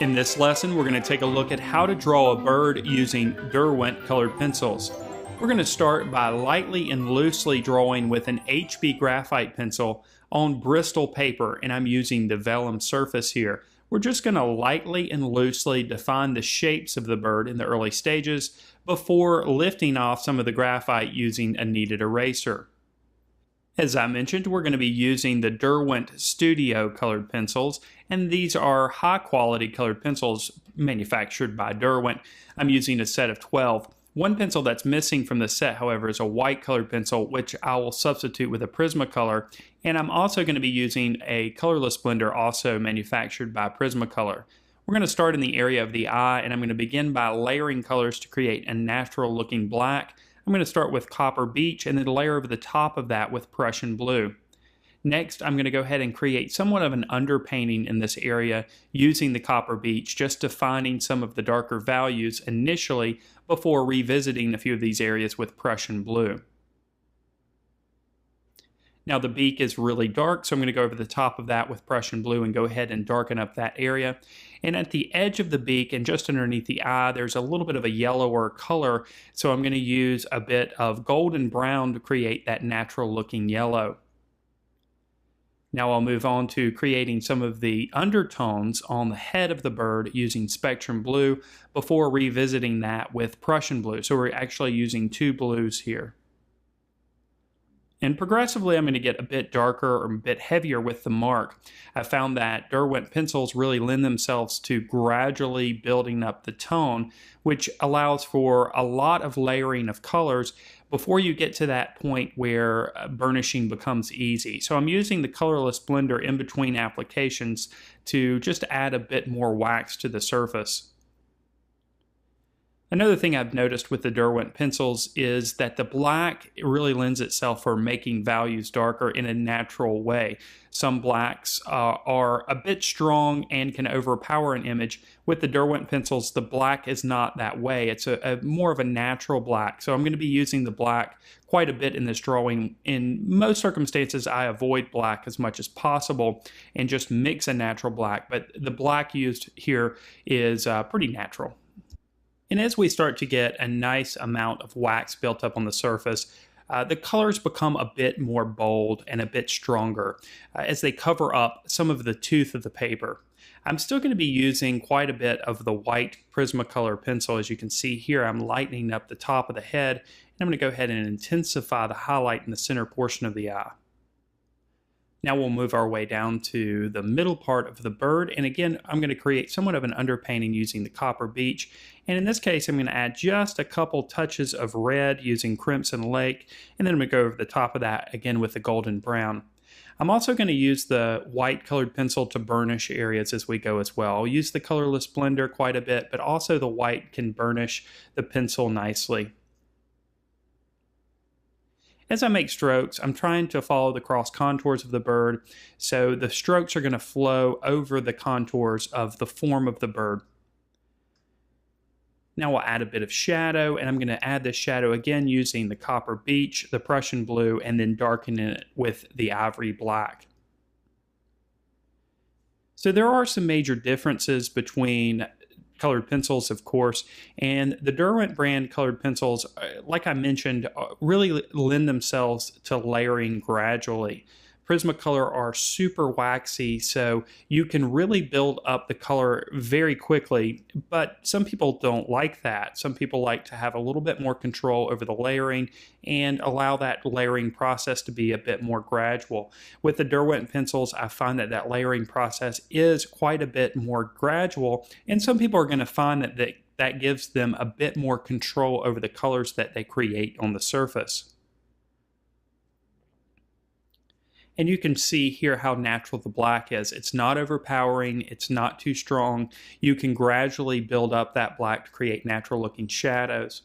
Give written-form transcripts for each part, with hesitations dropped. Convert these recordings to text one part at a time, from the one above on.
In this lesson, we're going to take a look at how to draw a bird using Derwent colored pencils. We're going to start by lightly and loosely drawing with an HB graphite pencil on Bristol paper, and I'm using the vellum surface here. We're just going to lightly and loosely define the shapes of the bird in the early stages before lifting off some of the graphite using a kneaded eraser. As I mentioned, we're going to be using the Derwent Studio colored pencils, and these are high-quality colored pencils manufactured by Derwent. I'm using a set of 12. One pencil that's missing from the set, however, is a white colored pencil, which I will substitute with a Prismacolor, and I'm also going to be using a colorless blender also manufactured by Prismacolor. We're going to start in the area of the eye, and I'm going to begin by layering colors to create a natural-looking black. I'm going to start with copper beech and then layer over the top of that with Prussian blue. Next, I'm going to go ahead and create somewhat of an underpainting in this area using the copper beech, just defining some of the darker values initially before revisiting a few of these areas with Prussian blue. Now the beak is really dark, so I'm going to go over the top of that with Prussian blue and go ahead and darken up that area. And at the edge of the beak and just underneath the eye, there's a little bit of a yellower color, so I'm going to use a bit of golden brown to create that natural looking yellow. Now I'll move on to creating some of the undertones on the head of the bird using spectrum blue before revisiting that with Prussian blue. So we're actually using two blues here. And progressively, I'm going to get a bit darker or a bit heavier with the mark. I found that Derwent pencils really lend themselves to gradually building up the tone, which allows for a lot of layering of colors before you get to that point where burnishing becomes easy. So I'm using the colorless blender in between applications to just add a bit more wax to the surface. Another thing I've noticed with the Derwent pencils is that the black really lends itself for making values darker in a natural way. Some blacks are a bit strong and can overpower an image. With the Derwent pencils, the black is not that way. It's a more of a natural black. So I'm going to be using the black quite a bit in this drawing. In most circumstances, I avoid black as much as possible and just mix a natural black. But the black used here is pretty natural. And as we start to get a nice amount of wax built up on the surface, the colors become a bit more bold and a bit stronger as they cover up some of the tooth of the paper. I'm still going to be using quite a bit of the white Prismacolor pencil. As you can see here, I'm lightening up the top of the head, and I'm going to go ahead and intensify the highlight in the center portion of the eye. Now we'll move our way down to the middle part of the bird, and again I'm going to create somewhat of an underpainting using the copper beech, and in this case I'm going to add just a couple touches of red using Crimson Lake, and then I'm going to go over the top of that again with the golden brown. I'm also going to use the white colored pencil to burnish areas as we go as well. I'll use the colorless blender quite a bit, but also the white can burnish the pencil nicely. As I make strokes, I'm trying to follow the cross contours of the bird, so the strokes are going to flow over the contours of the form of the bird. Now we'll add a bit of shadow, and I'm going to add this shadow again using the copper beech, the Prussian blue, and then darkening it with the ivory black. So there are some major differences between colored pencils, of course, and the Derwent brand colored pencils, like I mentioned, really lend themselves to layering gradually. Prismacolor are super waxy, so you can really build up the color very quickly, but some people don't like that. Some people like to have a little bit more control over the layering and allow that layering process to be a bit more gradual. With the Derwent pencils, I find that that layering process is quite a bit more gradual, and some people are going to find that that gives them a bit more control over the colors that they create on the surface. And you can see here how natural the black is. It's not overpowering, it's not too strong. You can gradually build up that black to create natural looking shadows.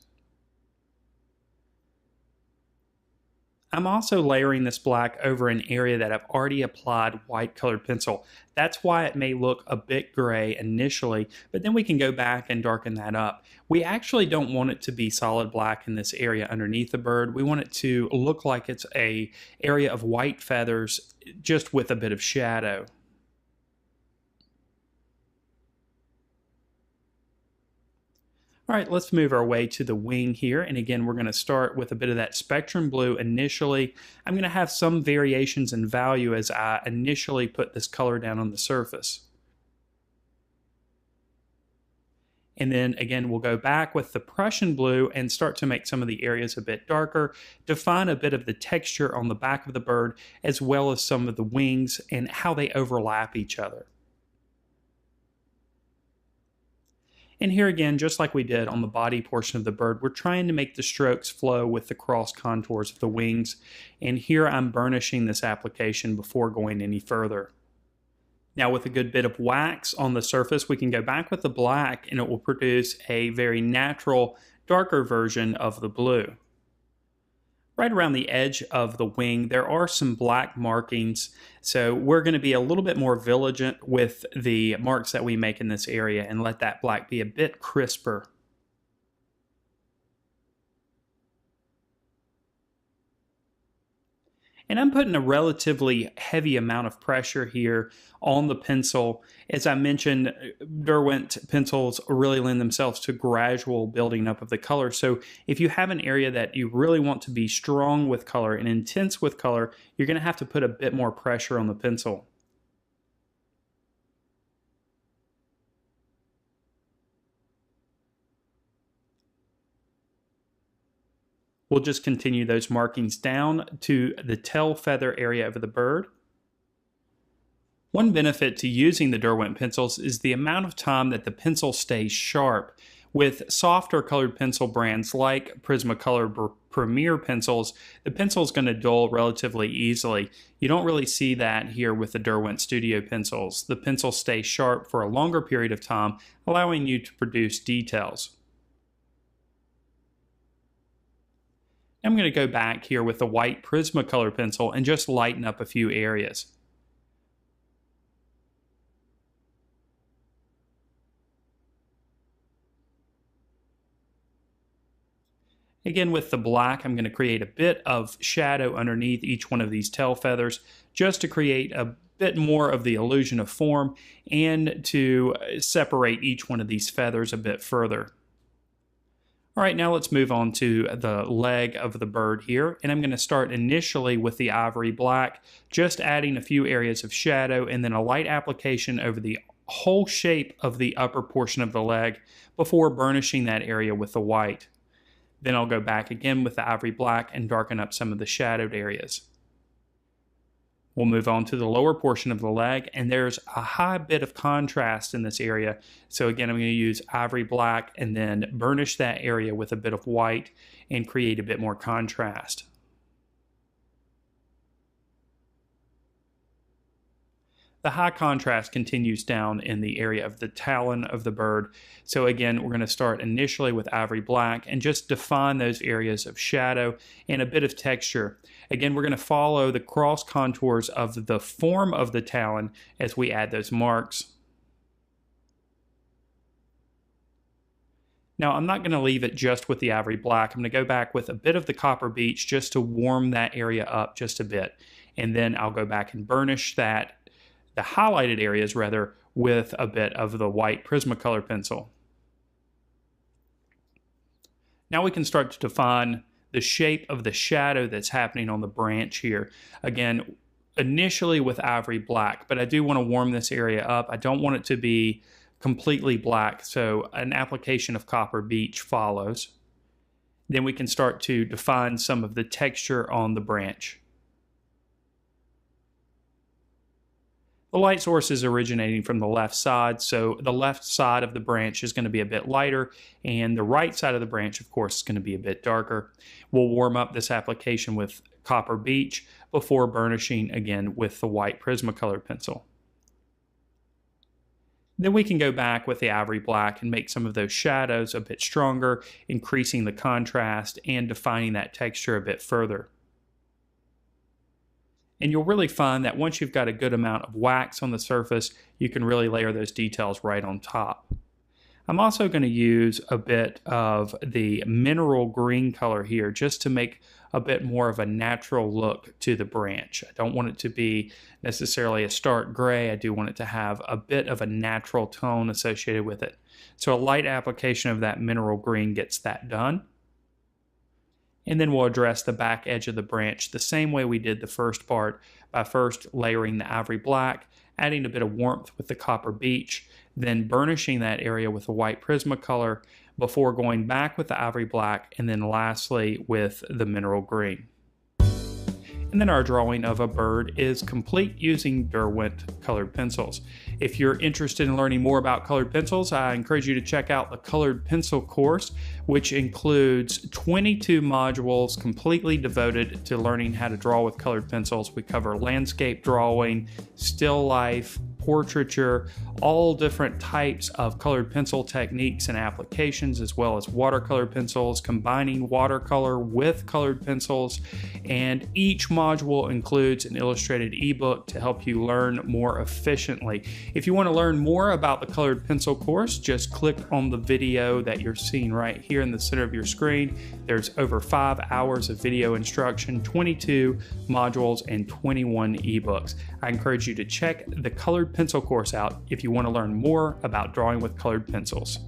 I'm also layering this black over an area that I've already applied white colored pencil. That's why it may look a bit gray initially, but then we can go back and darken that up. We actually don't want it to be solid black in this area underneath the bird. We want it to look like it's an area of white feathers just with a bit of shadow. All right, let's move our way to the wing here. And again, we're going to start with a bit of that spectrum blue initially. I'm going to have some variations in value as I initially put this color down on the surface. And then again, we'll go back with the Prussian blue and start to make some of the areas a bit darker, define a bit of the texture on the back of the bird, as well as some of the wings and how they overlap each other. And here again, just like we did on the body portion of the bird, we're trying to make the strokes flow with the cross contours of the wings. And here I'm burnishing this application before going any further. Now with a good bit of wax on the surface, we can go back with the black and it will produce a very natural, darker version of the blue. Right around the edge of the wing, there are some black markings, so we're going to be a little bit more vigilant with the marks that we make in this area and let that black be a bit crisper. And I'm putting a relatively heavy amount of pressure here on the pencil. As I mentioned, Derwent pencils really lend themselves to gradual building up of the color. So if you have an area that you really want to be strong with color and intense with color, you're going to have to put a bit more pressure on the pencil. We'll just continue those markings down to the tail feather area of the bird. One benefit to using the Derwent pencils is the amount of time that the pencil stays sharp. With softer colored pencil brands like Prismacolor Premier pencils, the pencil is going to dull relatively easily. You don't really see that here with the Derwent Studio pencils. The pencil stays sharp for a longer period of time, allowing you to produce details. I'm going to go back here with the white Prismacolor pencil and just lighten up a few areas. Again, with the black, I'm going to create a bit of shadow underneath each one of these tail feathers just to create a bit more of the illusion of form and to separate each one of these feathers a bit further. All right, now let's move on to the leg of the bird here, and I'm going to start initially with the ivory black, just adding a few areas of shadow and then a light application over the whole shape of the upper portion of the leg before burnishing that area with the white. Then I'll go back again with the ivory black and darken up some of the shadowed areas. We'll move on to the lower portion of the leg, and there's a high bit of contrast in this area. So again, I'm going to use ivory black and then burnish that area with a bit of white and create a bit more contrast. The high contrast continues down in the area of the talon of the bird. So again, we're going to start initially with ivory black and just define those areas of shadow and a bit of texture. Again, we're going to follow the cross contours of the form of the talon as we add those marks. Now, I'm not going to leave it just with the ivory black. I'm going to go back with a bit of the copper beech just to warm that area up just a bit. And then I'll go back and burnish that, the highlighted areas rather, with a bit of the white Prismacolor pencil. Now we can start to define the shape of the shadow that's happening on the branch here. Again, initially with ivory black, but I do want to warm this area up. I don't want it to be completely black, so an application of copper beech follows. Then we can start to define some of the texture on the branch. The light source is originating from the left side, so the left side of the branch is going to be a bit lighter, and the right side of the branch, of course, is going to be a bit darker. We'll warm up this application with copper beech before burnishing again with the white Prismacolor pencil. Then we can go back with the ivory black and make some of those shadows a bit stronger, increasing the contrast and defining that texture a bit further. And you'll really find that once you've got a good amount of wax on the surface, you can really layer those details right on top. I'm also going to use a bit of the mineral green color here just to make a bit more of a natural look to the branch. I don't want it to be necessarily a stark gray. I do want it to have a bit of a natural tone associated with it. So a light application of that mineral green gets that done. And then we'll address the back edge of the branch the same way we did the first part, by first layering the ivory black, adding a bit of warmth with the copper beech, then burnishing that area with a white Prismacolor before going back with the ivory black, and then lastly with the mineral green. And then our drawing of a bird is complete using Derwent colored pencils. If you're interested in learning more about colored pencils, I encourage you to check out the colored pencil course, which includes 22 modules completely devoted to learning how to draw with colored pencils. We cover landscape drawing, still life, portraiture, all different types of colored pencil techniques and applications, as well as watercolor pencils, combining watercolor with colored pencils. And each module includes an illustrated ebook to help you learn more efficiently. If you want to learn more about the colored pencil course, just click on the video that you're seeing right here in the center of your screen. There's over 5 hours of video instruction, 22 modules, and 21 ebooks. I encourage you to check the colored pencil course out if you want to learn more about drawing with colored pencils.